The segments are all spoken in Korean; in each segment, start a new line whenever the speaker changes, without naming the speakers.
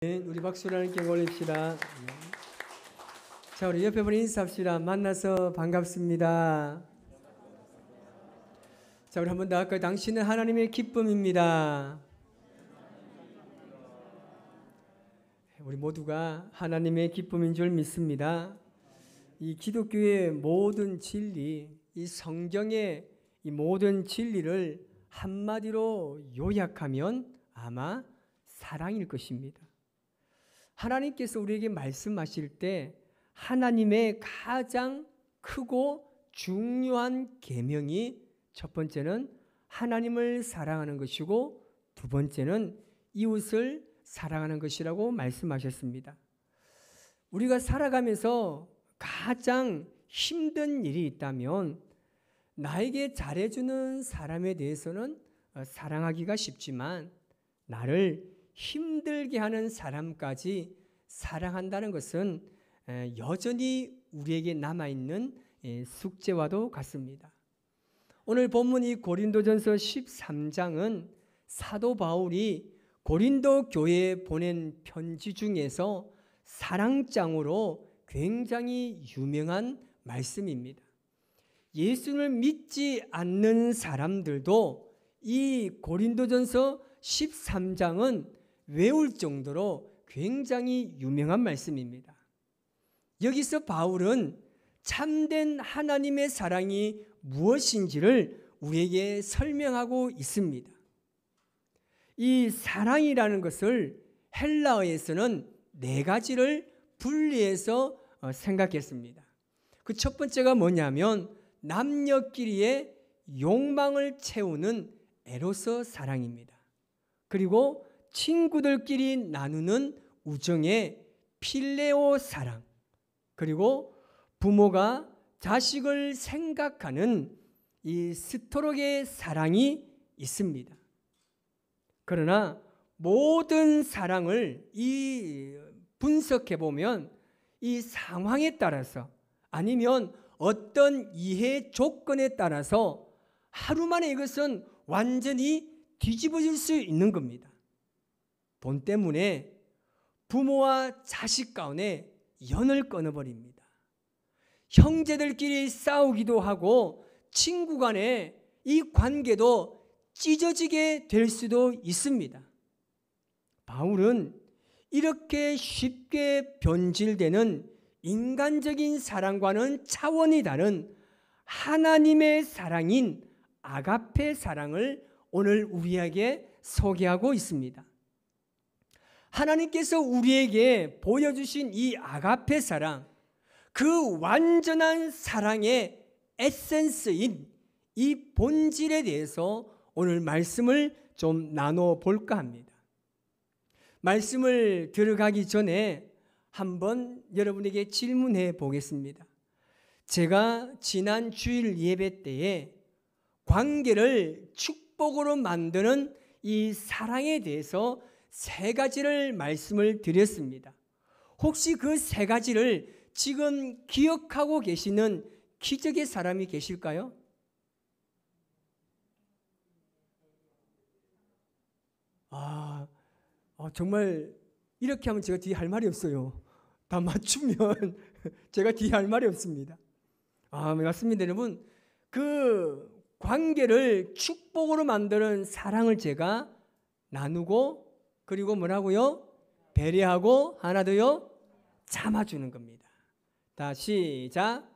우리 박수를 함께 올립시다. 자, 우리 옆에 분 인사합시다. 만나서 반갑습니다. 자, 우리 한번 더 할까요? 당신은 하나님의 기쁨입니다. 우리 모두가 하나님의 기쁨인 줄 믿습니다. 이 기독교의 모든 진리, 이 성경의 이 모든 진리를 한마디로 요약하면 아마 사랑일 것입니다. 하나님께서 우리에게 말씀하실 때 하나님의 가장 크고 중요한 계명이 첫 번째는 하나님을 사랑하는 것이고 두 번째는 이웃을 사랑하는 것이라고 말씀하셨습니다. 우리가 살아가면서 가장 힘든 일이 있다면 나에게 잘해주는 사람에 대해서는 사랑하기가 쉽지만 나를 힘들게 하는 사람까지 사랑한다는 것은 여전히 우리에게 남아있는 숙제와도 같습니다. 오늘 본문 이 고린도전서 13장은 사도 바울이 고린도 교회에 보낸 편지 중에서 사랑장으로 굉장히 유명한 말씀입니다. 예수를 믿지 않는 사람들도 이 고린도전서 13장은 외울 정도로 굉장히 유명한 말씀입니다. 여기서 바울은 참된 하나님의 사랑이 무엇인지를 우리에게 설명하고 있습니다. 이 사랑이라는 것을 헬라어에서는 네 가지를 분리해서 생각했습니다. 그 첫 번째가 뭐냐면 남녀끼리의 욕망을 채우는 에로스 사랑입니다. 그리고 친구들끼리 나누는 우정의 필레오 사랑, 그리고 부모가 자식을 생각하는 이 스토록의 사랑이 있습니다. 그러나 모든 사랑을 분석해 보면 이 상황에 따라서 아니면 어떤 이해 조건에 따라서 하루 만에 이것은 완전히 뒤집어질 수 있는 겁니다. 돈 때문에 부모와 자식 가운데 연을 끊어버립니다. 형제들끼리 싸우기도 하고 친구 간의 이 관계도 찢어지게 될 수도 있습니다. 바울은 이렇게 쉽게 변질되는 인간적인 사랑과는 차원이 다른 하나님의 사랑인 아가페 사랑을 오늘 우리에게 소개하고 있습니다. 하나님께서 우리에게 보여주신 이 아가페 사랑, 그 완전한 사랑의 에센스인 이 본질에 대해서 오늘 말씀을 좀 나눠볼까 합니다. 말씀을 들어가기 전에 한번 여러분에게 질문해 보겠습니다. 제가 지난 주일 예배 때에 관계를 축복으로 만드는 이 사랑에 대해서 세 가지를 말씀을 드렸습니다. 혹시 그 세 가지를 지금 기억하고 계시는 기적의 사람이 계실까요? 정말 이렇게 하면 제가 뒤에 할 말이 없어요. 다 맞추면 제가 뒤에 할 말이 없습니다. 맞습니다, 여러분. 그 관계를 축복으로 만드는 사랑을 제가 나누고 그리고 뭐라고요? 배려하고 하나 더요? 참아주는 겁니다. 다 시작.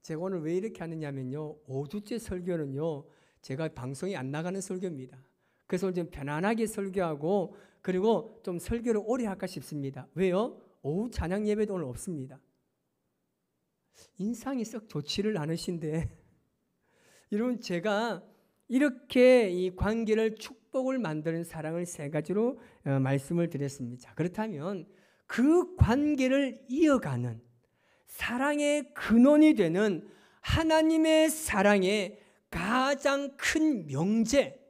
제가 오늘 왜 이렇게 하느냐면요, 5주째 설교는요 제가 방송이 안 나가는 설교입니다. 그래서 좀 편안하게 설교하고 그리고 좀 설교를 오래 할까 싶습니다. 왜요? 오후 찬양 예배도 오늘 없습니다. 인상이 썩 좋지를 않으신데 여러분, 제가 이렇게 이 관계를 축복을 만드는 사랑을 세 가지로 말씀을 드렸습니다. 자, 그렇다면 그 관계를 이어가는 사랑의 근원이 되는 하나님의 사랑의 가장 큰 명제,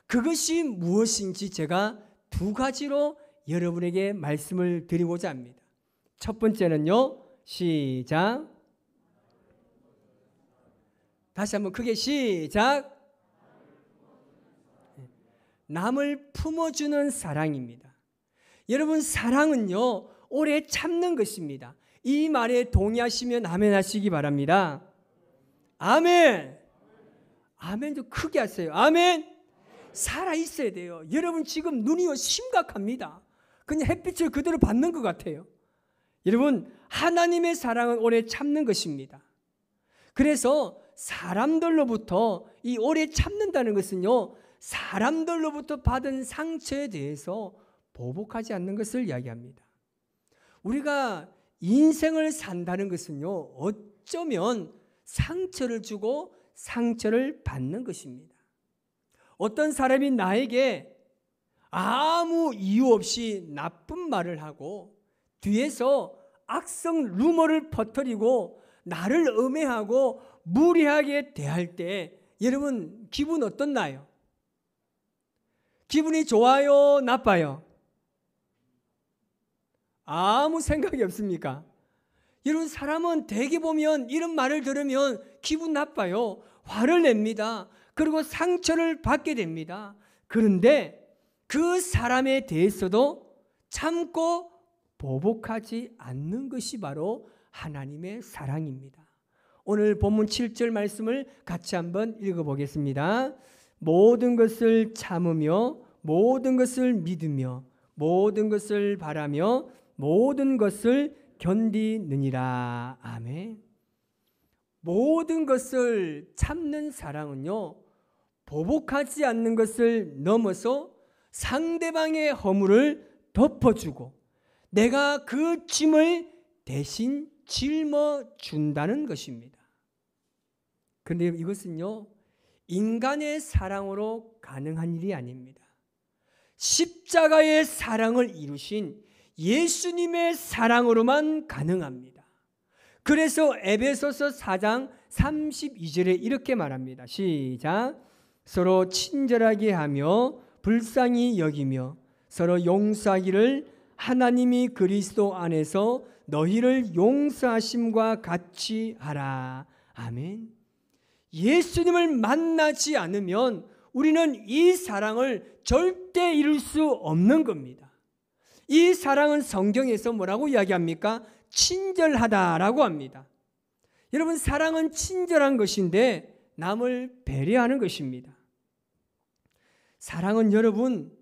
그것이 무엇인지 제가 두 가지로 여러분에게 말씀을 드리고자 합니다. 첫 번째는요, 시작. 다시 한번 크게 시작. 남을 품어주는 사랑입니다. 여러분, 사랑은요, 오래 참는 것입니다. 이 말에 동의하시면 아멘 하시기 바랍니다. 아멘. 아멘 좀 크게 하세요. 아멘. 살아있어야 돼요. 여러분, 지금 눈이 심각합니다. 그냥 햇빛을 그대로 받는 것 같아요. 여러분, 하나님의 사랑은 오래 참는 것입니다. 그래서 사람들로부터 이 오래 참는다는 것은요, 사람들로부터 받은 상처에 대해서 보복하지 않는 것을 이야기합니다. 우리가 인생을 산다는 것은요, 어쩌면 상처를 주고 상처를 받는 것입니다. 어떤 사람이 나에게 아무 이유 없이 나쁜 말을 하고 뒤에서 악성 루머를 퍼뜨리고 나를 음해하고 무례하게 대할 때 여러분, 기분 어떻나요? 기분이 좋아요? 나빠요? 아무 생각이 없습니까? 여러분, 사람은 대개 보면 이런 말을 들으면 기분 나빠요. 화를 냅니다. 그리고 상처를 받게 됩니다. 그런데 그 사람에 대해서도 참고 보복하지 않는 것이 바로 하나님의 사랑입니다. 오늘 본문 7절 말씀을 같이 한번 읽어보겠습니다. 모든 것을 참으며 모든 것을 믿으며 모든 것을 바라며 모든 것을 견디느니라. 아멘. 모든 것을 참는 사랑은요, 보복하지 않는 것을 넘어서 상대방의 허물을 덮어주고 내가 그 짐을 대신 짊어준다는 것입니다. 그런데 이것은요, 인간의 사랑으로 가능한 일이 아닙니다. 십자가의 사랑을 이루신 예수님의 사랑으로만 가능합니다. 그래서 에베소서 4장 32절에 이렇게 말합니다. 시작. 서로 친절하게 하며 불쌍히 여기며 서로 용서하기를 하나님이 그리스도 안에서 너희를 용서하심과 같이 하라. 아멘. 예수님을 만나지 않으면 우리는 이 사랑을 절대 이룰 수 없는 겁니다. 이 사랑은 성경에서 뭐라고 이야기합니까? 친절하다라고 합니다. 여러분, 사랑은 친절한 것인데 남을 배려하는 것입니다. 사랑은 여러분,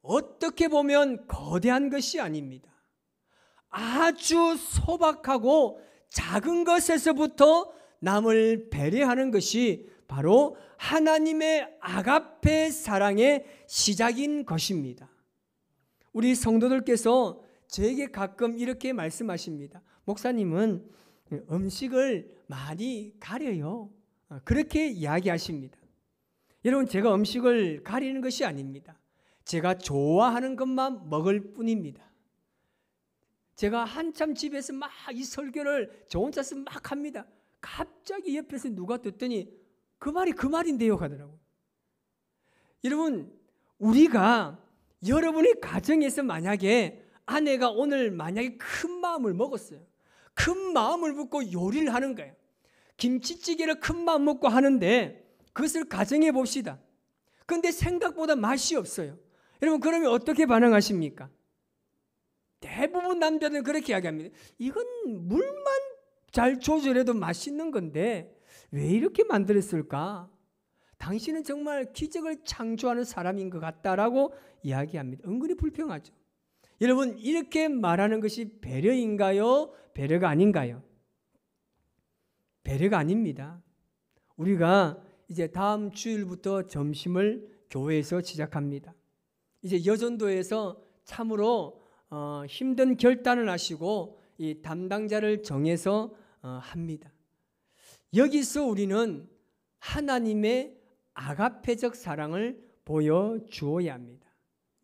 어떻게 보면 거대한 것이 아닙니다. 아주 소박하고 작은 것에서부터 남을 배려하는 것이 바로 하나님의 아가페 사랑의 시작인 것입니다. 우리 성도들께서 저에게 가끔 이렇게 말씀하십니다. 목사님은 음식을 많이 가려요. 그렇게 이야기하십니다. 여러분, 제가 음식을 가리는 것이 아닙니다. 제가 좋아하는 것만 먹을 뿐입니다. 제가 한참 집에서 막 이 설교를 저 혼자서 막 합니다. 갑자기 옆에서 누가 듣더니 그 말이 그 말인데요 하더라고요. 여러분, 우리가 여러분의 가정에서 만약에 아내가 오늘 만약에 큰 마음을 먹었어요. 큰 마음을 먹고 요리를 하는 거예요. 김치찌개를 큰 마음 먹고 하는데 그것을 가정해 봅시다. 그런데 생각보다 맛이 없어요. 여러분, 그러면 어떻게 반응하십니까? 대부분 남자들은 그렇게 이야기합니다. 이건 물만 잘 조절해도 맛있는 건데 왜 이렇게 만들었을까? 당신은 정말 기적을 창조하는 사람인 것 같다라고 이야기합니다. 은근히 불평하죠. 여러분, 이렇게 말하는 것이 배려인가요? 배려가 아닌가요? 배려가 아닙니다. 우리가 이제 다음 주일부터 점심을 교회에서 시작합니다. 이제 여전도에서 참으로 힘든 결단을 하시고 이 담당자를 정해서 합니다. 여기서 우리는 하나님의 아가페적 사랑을 보여주어야 합니다.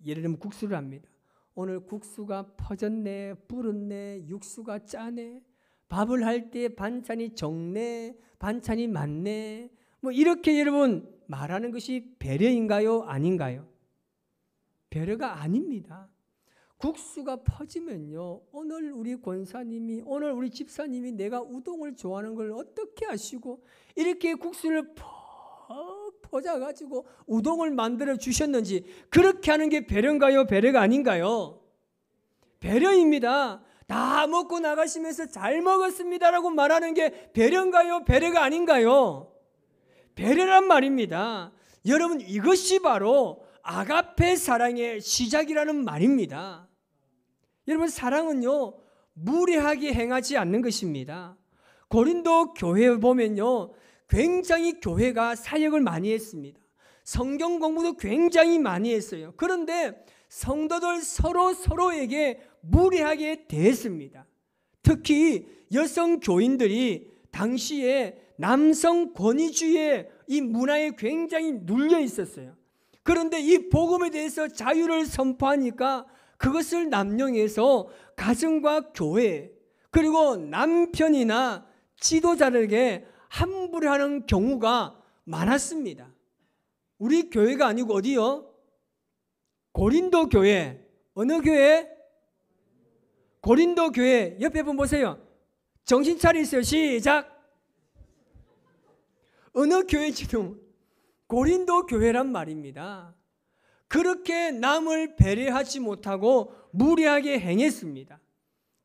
예를 들면 국수를 합니다. 오늘 국수가 퍼졌네, 불었네, 육수가 짜네, 밥을 할 때 반찬이 적네, 반찬이 많네, 뭐 이렇게 여러분 말하는 것이 배려인가요? 아닌가요? 배려가 아닙니다. 국수가 퍼지면요, 오늘 우리 권사님이, 오늘 우리 집사님이 내가 우동을 좋아하는 걸 어떻게 아시고 이렇게 국수를 퍽 퍼져가지고 우동을 만들어 주셨는지, 그렇게 하는 게 배려인가요? 배려가 아닌가요? 배려입니다. 다 먹고 나가시면서 잘 먹었습니다라고 말하는 게 배려인가요? 배려가 아닌가요? 배려란 말입니다. 여러분, 이것이 바로 아가페 사랑의 시작이라는 말입니다. 여러분, 사랑은요, 무례하게 행하지 않는 것입니다. 고린도 교회에 보면요, 굉장히 교회가 사역을 많이 했습니다. 성경 공부도 굉장히 많이 했어요. 그런데 성도들 서로에게 무례하게 대했습니다. 특히 여성 교인들이 당시에 남성 권위주의의 이 문화에 굉장히 눌려 있었어요. 그런데 이 복음에 대해서 자유를 선포하니까 그것을 남용해서 가정과 교회, 그리고 남편이나 지도자들에게 함부로 하는 경우가 많았습니다. 우리 교회가 아니고 어디요? 고린도 교회. 어느 교회? 고린도 교회. 옆에 분 보세요. 정신 차리세요. 시작. 어느 교회지도 고린도 교회란 말입니다. 그렇게 남을 배려하지 못하고 무례하게 행했습니다.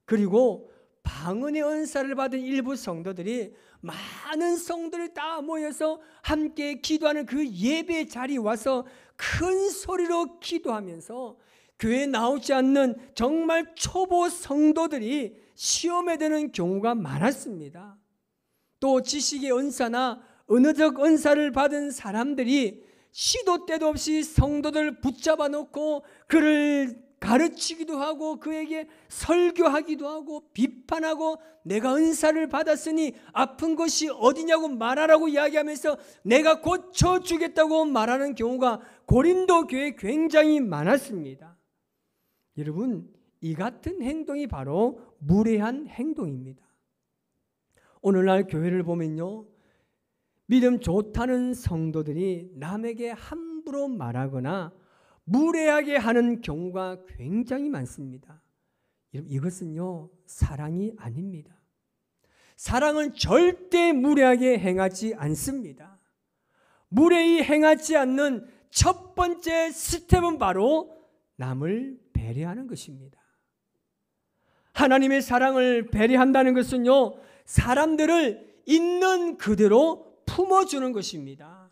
그리고 방언의 은사를 받은 일부 성도들이 많은 성도들이 다 모여서 함께 기도하는 그 예배 자리에 와서 큰 소리로 기도하면서 교회에 나오지 않는 정말 초보 성도들이 시험에 드는 경우가 많았습니다. 또 지식의 은사나 은혜적 은사를 받은 사람들이 시도 때도 없이 성도들을 붙잡아 놓고 그를 가르치기도 하고 그에게 설교하기도 하고 비판하고 내가 은사를 받았으니 아픈 것이 어디냐고 말하라고 이야기하면서 내가 고쳐주겠다고 말하는 경우가 고린도 교회에 굉장히 많았습니다. 여러분, 이 같은 행동이 바로 무례한 행동입니다. 오늘날 교회를 보면요, 믿음 좋다는 성도들이 남에게 함부로 말하거나 무례하게 하는 경우가 굉장히 많습니다. 이것은요, 사랑이 아닙니다. 사랑은 절대 무례하게 행하지 않습니다. 무례히 행하지 않는 첫 번째 스텝은 바로 남을 배려하는 것입니다. 하나님의 사랑을 배려한다는 것은요, 사람들을 있는 그대로 품어주는 것입니다.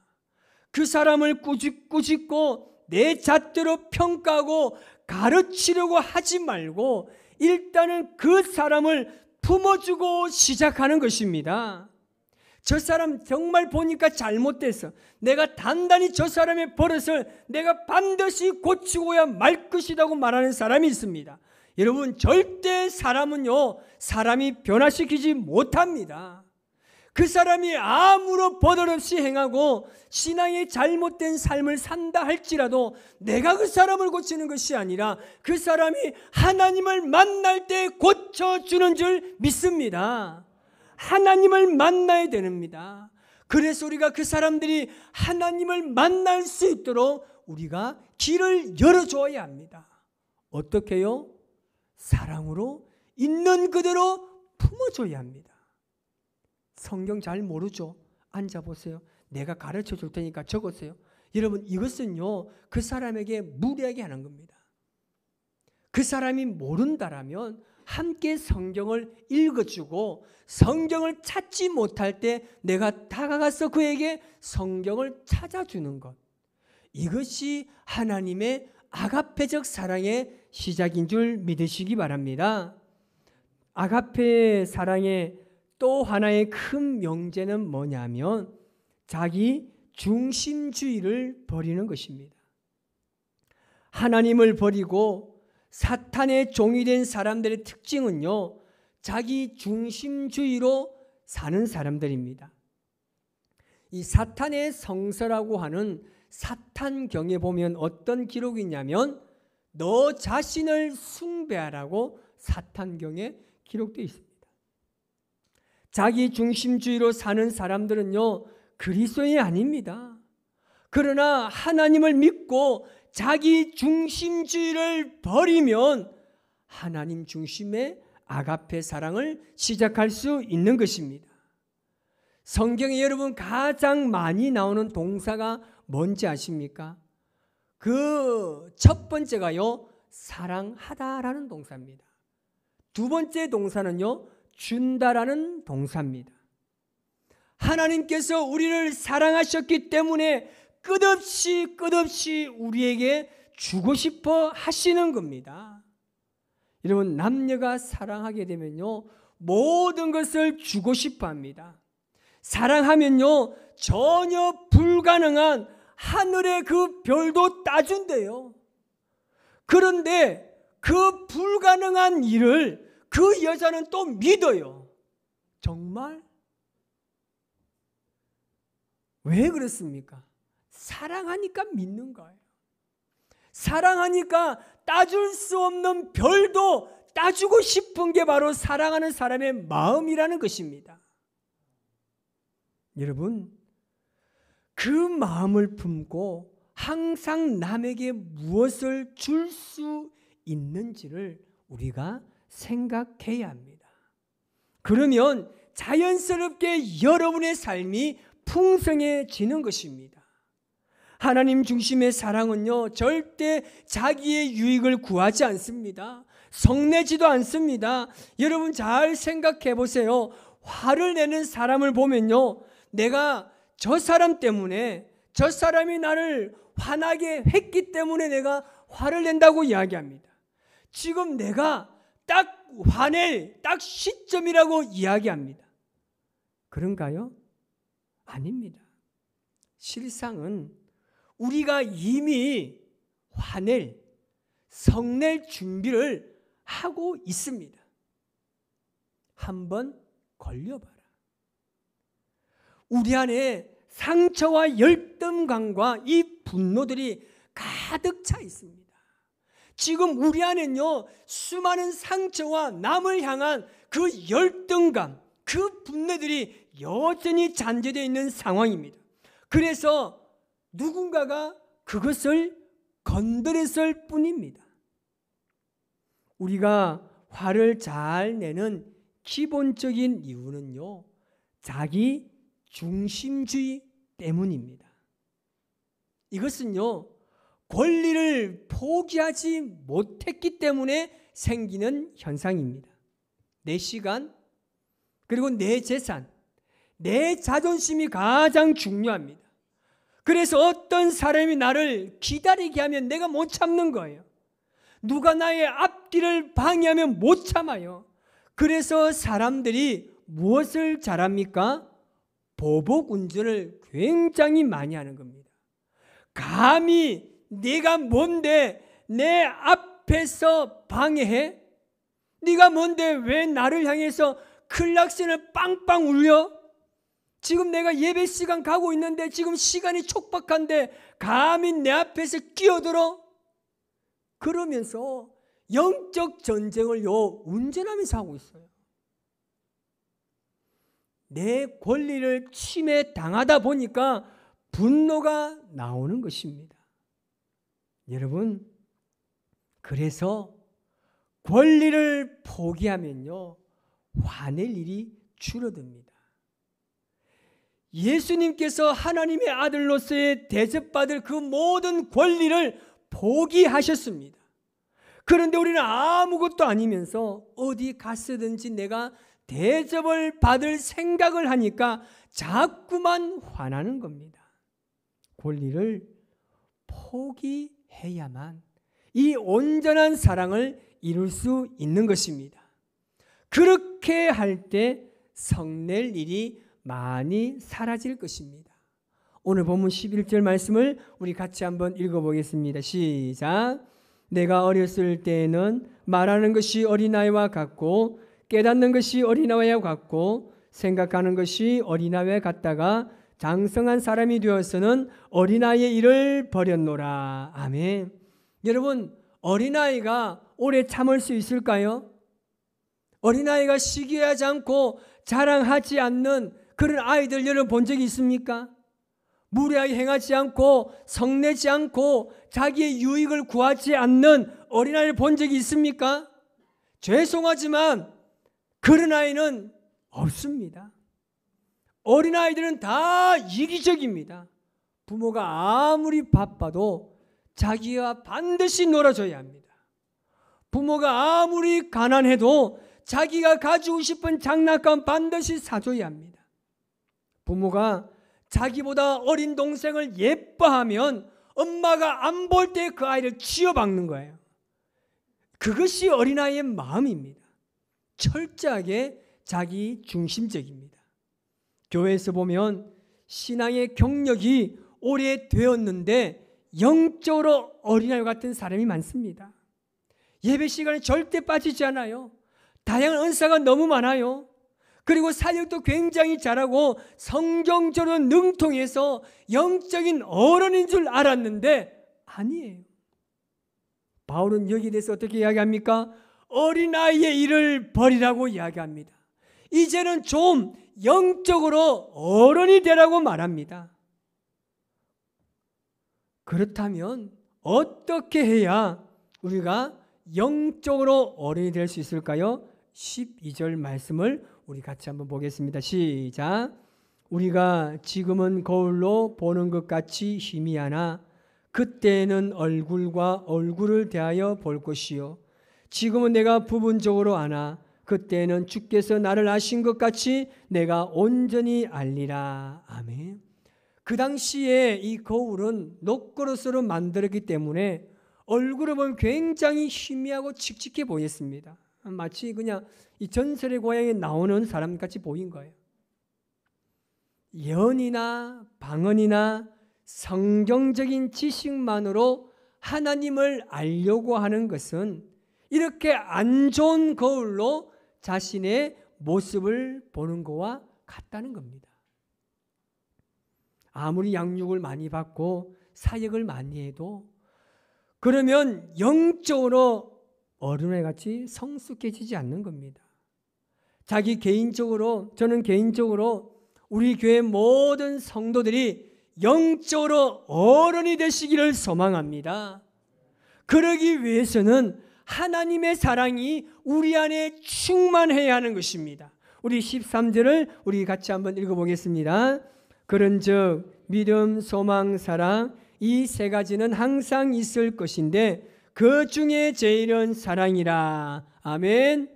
그 사람을 꾸짖고 내 잣대로 평가하고 가르치려고 하지 말고 일단은 그 사람을 품어주고 시작하는 것입니다. 저 사람 정말 보니까 잘못됐어. 내가 단단히 저 사람의 버릇을 내가 반드시 고치고야 말 것이라고 말하는 사람이 있습니다. 여러분, 절대 사람이 변화시키지 못합니다. 그 사람이 아무런 버릇 없이 행하고 신앙의 잘못된 삶을 산다 할지라도 내가 그 사람을 고치는 것이 아니라 그 사람이 하나님을 만날 때 고쳐주는 줄 믿습니다. 하나님을 만나야 됩니다. 그래서 우리가 그 사람들이 하나님을 만날 수 있도록 우리가 길을 열어줘야 합니다. 어떻게요? 사랑으로 있는 그대로 품어줘야 합니다. 성경 잘 모르죠? 앉아보세요. 내가 가르쳐 줄 테니까 적으세요. 여러분, 이것은요, 그 사람에게 무례하게 하는 겁니다. 그 사람이 모른다라면 함께 성경을 읽어주고 성경을 찾지 못할 때 내가 다가가서 그에게 성경을 찾아주는 것. 이것이 하나님의 아가페적 사랑의 시작인 줄 믿으시기 바랍니다. 아가페 사랑의 또 하나의 큰 명제는 뭐냐면 자기 중심주의를 버리는 것입니다. 하나님을 버리고 사탄의 종이 된 사람들의 특징은요, 자기 중심주의로 사는 사람들입니다. 이 사탄의 성서라고 하는 사탄경에 보면 어떤 기록이 있냐면 너 자신을 숭배하라고 사탄경에 기록되어 있습니다. 자기 중심주의로 사는 사람들은요, 그리스도인이 아닙니다. 그러나 하나님을 믿고 자기 중심주의를 버리면 하나님 중심의 아가페 사랑을 시작할 수 있는 것입니다. 성경에 여러분 가장 많이 나오는 동사가 뭔지 아십니까? 그 첫 번째가요, 사랑하다라는 동사입니다. 두 번째 동사는요, 준다라는 동사입니다. 하나님께서 우리를 사랑하셨기 때문에 끝없이 우리에게 주고 싶어 하시는 겁니다. 여러분, 남녀가 사랑하게 되면요, 모든 것을 주고 싶어 합니다. 사랑하면요, 전혀 불가능한 하늘의 그 별도 따준대요. 그런데 그 불가능한 일을 그 여자는 또 믿어요. 정말? 왜 그렇습니까? 사랑하니까 믿는 거예요. 사랑하니까 따줄 수 없는 별도 따주고 싶은 게 바로 사랑하는 사람의 마음이라는 것입니다. 여러분, 그 마음을 품고 항상 남에게 무엇을 줄 수 있는지를 우리가 생각해야 합니다. 그러면 자연스럽게 여러분의 삶이 풍성해지는 것입니다. 하나님 중심의 사랑은요, 절대 자기의 유익을 구하지 않습니다. 성내지도 않습니다. 여러분 잘 생각해 보세요. 화를 내는 사람을 보면요, 내가 저 사람 때문에, 저 사람이 나를 화나게 했기 때문에 내가 화를 낸다고 이야기합니다. 지금 내가 딱 화낼 딱 시점이라고 이야기합니다. 그런가요? 아닙니다. 실상은 우리가 이미 화낼, 성낼 준비를 하고 있습니다. 한번 걸려봐라. 우리 안에 상처와 열등감과 이 분노들이 가득 차 있습니다. 지금 우리 안에는요, 수많은 상처와 남을 향한 그 열등감, 그 분노들이 여전히 잔재되어 있는 상황입니다. 그래서 누군가가 그것을 건드렸을 뿐입니다. 우리가 화를 잘 내는 기본적인 이유는요, 자기 중심주의 때문입니다. 이것은요, 권리를 포기하지 못했기 때문에 생기는 현상입니다. 내 시간, 그리고 내 재산, 내 자존심이 가장 중요합니다. 그래서 어떤 사람이 나를 기다리게 하면 내가 못 참는 거예요. 누가 나의 앞길을 방해하면 못 참아요. 그래서 사람들이 무엇을 잘합니까? 보복 운전을 굉장히 많이 하는 겁니다. 감히 네가 뭔데 내 앞에서 방해해? 네가 뭔데 왜 나를 향해서 클락슨을 빵빵 울려? 지금 내가 예배 시간 가고 있는데 지금 시간이 촉박한데 감히 내 앞에서 끼어들어? 그러면서 영적 전쟁을요, 운전하면서 하고 있어요. 내 권리를 침해당하다 보니까 분노가 나오는 것입니다. 여러분, 그래서 권리를 포기하면요, 화낼 일이 줄어듭니다. 예수님께서 하나님의 아들로서의 대접받을 그 모든 권리를 포기하셨습니다. 그런데 우리는 아무것도 아니면서 어디 갔으든지 내가 대접을 받을 생각을 하니까 자꾸만 화나는 겁니다. 권리를 포기해야만 이 온전한 사랑을 이룰 수 있는 것입니다. 그렇게 할 때 성낼 일이 많이 사라질 것입니다. 오늘 본문 11절 말씀을 우리 같이 한번 읽어보겠습니다. 시작. 내가 어렸을 때에는 말하는 것이 어린아이와 같고 깨닫는 것이 어린아이와 같고 생각하는 것이 어린아이와 같다가 장성한 사람이 되어서는 어린아이의 일을 버렸노라. 아멘. 여러분, 어린아이가 오래 참을 수 있을까요? 어린아이가 시기하지 않고 자랑하지 않는 그런 아이들 여러분 본 적이 있습니까? 무례하게 행하지 않고 성내지 않고 자기의 유익을 구하지 않는 어린아이를 본 적이 있습니까? 죄송하지만 그런 아이는 없습니다. 어린아이들은 다 이기적입니다. 부모가 아무리 바빠도 자기가 반드시 놀아줘야 합니다. 부모가 아무리 가난해도 자기가 가지고 싶은 장난감 반드시 사줘야 합니다. 부모가 자기보다 어린 동생을 예뻐하면 엄마가 안 볼 때 그 아이를 쥐어박는 거예요. 그것이 어린아이의 마음입니다. 철저하게 자기 중심적입니다. 교회에서 보면 신앙의 경력이 오래되었는데 영적으로 어린아이 같은 사람이 많습니다. 예배 시간에 절대 빠지지 않아요. 다양한 은사가 너무 많아요. 그리고 사역도 굉장히 잘하고 성경적으로 능통해서 영적인 어른인 줄 알았는데 아니에요. 바울은 여기에 대해서 어떻게 이야기합니까? 어린아이의 일을 버리라고 이야기합니다. 이제는 좀 영적으로 어른이 되라고 말합니다. 그렇다면 어떻게 해야 우리가 영적으로 어른이 될 수 있을까요? 12절 말씀을 우리 같이 한번 보겠습니다. 시작. 우리가 지금은 거울로 보는 것 같이 희미하나 그때는 얼굴과 얼굴을 대하여 볼 것이요 지금은 내가 부분적으로 아나 그때는 주께서 나를 아신 것 같이 내가 온전히 알리라. 아멘. 그 당시에 이 거울은 녹그릇으로 만들었기 때문에 얼굴을 보면 굉장히 희미하고 칙칙해 보였습니다. 마치 그냥 이 전설의 고향에 나오는 사람같이 보인 거예요. 예언이나 방언이나 성경적인 지식만으로 하나님을 알려고 하는 것은 이렇게 안 좋은 거울로 자신의 모습을 보는 것과 같다는 겁니다. 아무리 양육을 많이 받고 사역을 많이 해도 그러면 영적으로 어른애 같이 성숙해지지 않는 겁니다. 저는 개인적으로 우리 교회 모든 성도들이 영적으로 어른이 되시기를 소망합니다. 그러기 위해서는 하나님의 사랑이 우리 안에 충만해야 하는 것입니다. 우리 13절을 우리 같이 한번 읽어보겠습니다. 그런즉 믿음, 소망, 사랑 이 세 가지는 항상 있을 것인데 그 중에 제일은 사랑이라. 아멘.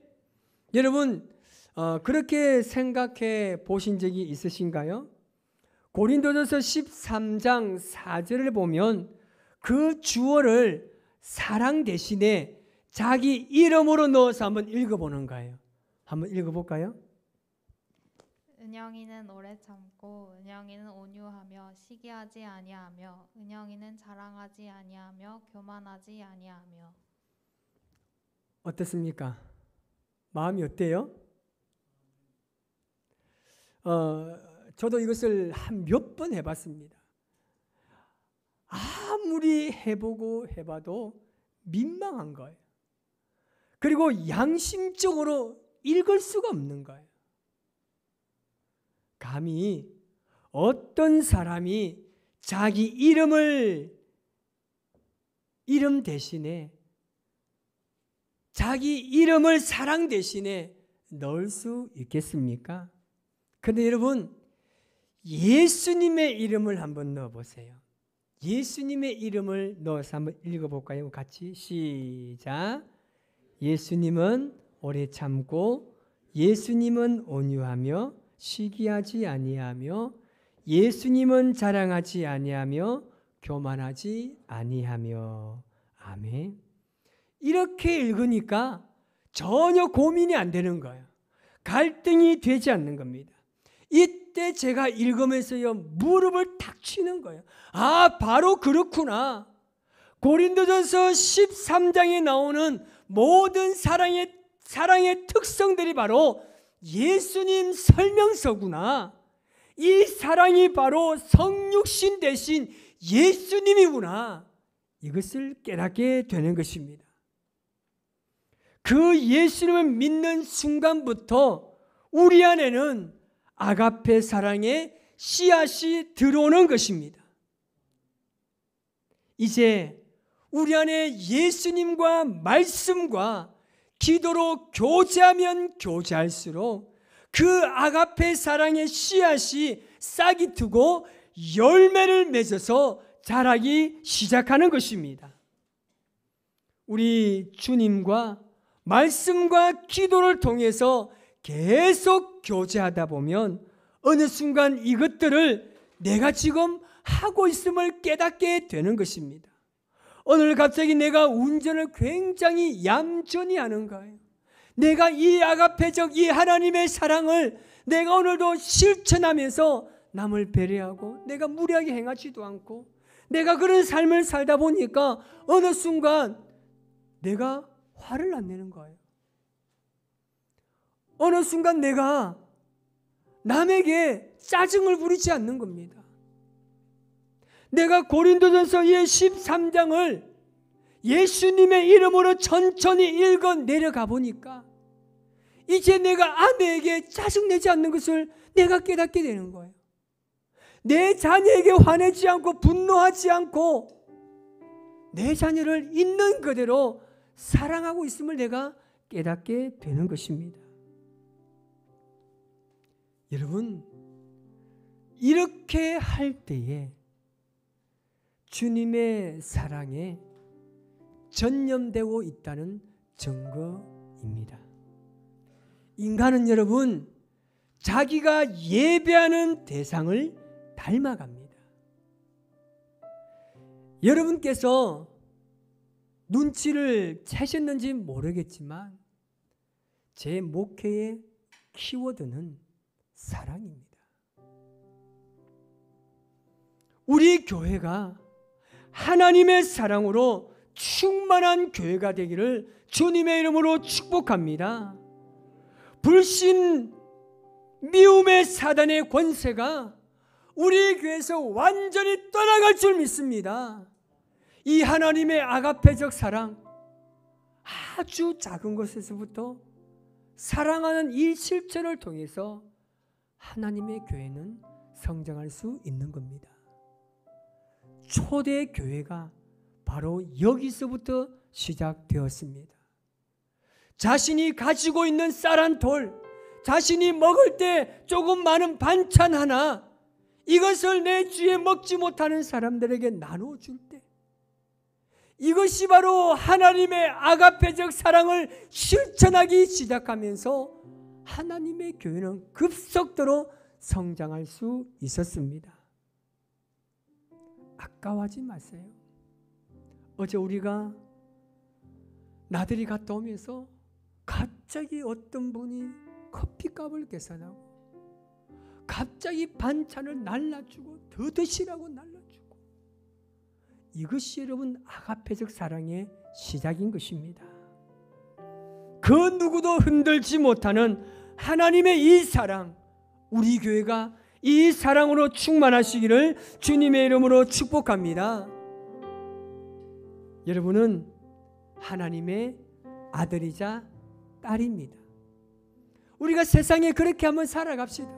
여러분 그렇게 생각해 보신 적이 있으신가요? 고린도전서 13장 4절을 보면 그 주어를 사랑 대신에 자기 이름으로 넣어서 한번 읽어보는 거예요. 한번 읽어볼까요?
은영이는 오래 참고 은영이는 온유하며 시기하지 아니하며 은영이는 자랑하지 아니하며 교만하지 아니하며.
어떻습니까? 마음이 어때요? 저도 이것을 한 몇 번 해봤습니다. 아무리 해보고 해봐도 민망한 거예요. 그리고 양심적으로 읽을 수가 없는 거예요. 감히 어떤 사람이 자기 이름 대신에 자기 이름을 사랑 대신에 넣을 수 있겠습니까? 그런데 여러분 예수님의 이름을 한번 넣어보세요. 예수님의 이름을 넣어서 한번 읽어볼까요? 같이 시작. 예수님은 오래 참고 예수님은 온유하며 시기하지 아니하며 예수님은 자랑하지 아니하며 교만하지 아니하며. 아멘. 이렇게 읽으니까 전혀 고민이 안 되는 거예요. 갈등이 되지 않는 겁니다. 이때 제가 읽으면서요 무릎을 탁 치는 거예요. 아, 바로 그렇구나. 고린도전서 13장에 나오는 모든 사랑의 특성들이 바로 예수님 설명서구나. 이 사랑이 바로 성육신 대신 예수님이구나. 이것을 깨닫게 되는 것입니다. 그 예수님을 믿는 순간부터 우리 안에는 아가페 사랑의 씨앗이 들어오는 것입니다. 이제 우리 안에 예수님과 말씀과 기도로 교제하면 교제할수록 그 아가페 사랑의 씨앗이 싹이 트고 열매를 맺어서 자라기 시작하는 것입니다. 우리 주님과 말씀과 기도를 통해서 계속 교제하다 보면 어느 순간 이것들을 내가 지금 하고 있음을 깨닫게 되는 것입니다. 오늘 갑자기 내가 운전을 굉장히 얌전히 하는 거예요. 내가 이 아가페적 이 하나님의 사랑을 내가 오늘도 실천하면서 남을 배려하고 내가 무례하게 행하지도 않고 내가 그런 삶을 살다 보니까 어느 순간 내가 화를 안 내는 거예요. 어느 순간 내가 남에게 짜증을 부리지 않는 겁니다. 내가 고린도전서 13장을 예수님의 이름으로 천천히 읽어 내려가 보니까 이제 내가 아내에게 짜증내지 않는 것을 내가 깨닫게 되는 거예요. 내 자녀에게 화내지 않고 분노하지 않고 내 자녀를 있는 그대로 사랑하고 있음을 내가 깨닫게 되는 것입니다. 여러분, 이렇게 할 때에 주님의 사랑에 전념되고 있다는 증거입니다. 인간은 여러분, 자기가 예배하는 대상을 닮아갑니다. 여러분께서 눈치를 채셨는지 모르겠지만 제 목회의 키워드는 사랑입니다. 우리 교회가 하나님의 사랑으로 충만한 교회가 되기를 주님의 이름으로 축복합니다. 불신, 미움의 사단의 권세가 우리 교회에서 완전히 떠나갈 줄 믿습니다. 이 하나님의 아가페적 사랑, 아주 작은 것에서부터 사랑하는 이 실천을 통해서 하나님의 교회는 성장할 수 있는 겁니다. 초대 교회가 바로 여기서부터 시작되었습니다. 자신이 가지고 있는 쌀 한 돌, 자신이 먹을 때 조금 많은 반찬 하나, 이것을 내 주에 먹지 못하는 사람들에게 나눠줄 때, 이것이 바로 하나님의 아가페적 사랑을 실천하기 시작하면서 하나님의 교회는 급속도로 성장할 수 있었습니다. 아까워하지 마세요. 어제 우리가 나들이 갔다 오면서 갑자기 어떤 분이 커피값을 계산하고 갑자기 반찬을 날라주고 더 드시라고 날라주고, 이것이 여러분 아가페적 사랑의 시작인 것입니다. 그 누구도 흔들지 못하는 하나님의 이 사랑, 우리 교회가 이 사랑으로 충만하시기를 주님의 이름으로 축복합니다. 여러분은 하나님의 아들이자 딸입니다. 우리가 세상에 그렇게 한번 살아갑시다.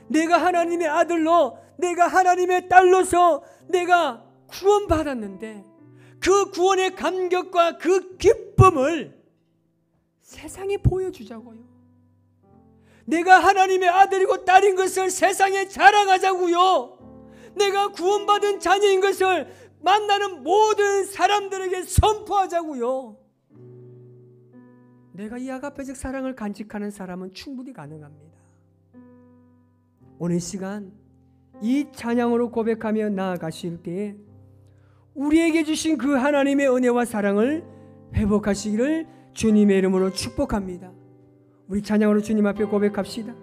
내가 하나님의 아들로, 내가 하나님의 딸로서 내가 구원받았는데 그 구원의 감격과 그 기쁨을 세상에 보여주자고요. 내가 하나님의 아들이고 딸인 것을 세상에 자랑하자고요. 내가 구원받은 자녀인 것을 만나는 모든 사람들에게 선포하자고요. 내가 이 아가페적 사랑을 간직하는 사람은 충분히 가능합니다. 오늘 시간 이 찬양으로 고백하며 나아가실 때에 우리에게 주신 그 하나님의 은혜와 사랑을 회복하시기를 주님의 이름으로 축복합니다. 우리 찬양으로 주님 앞에 고백합시다.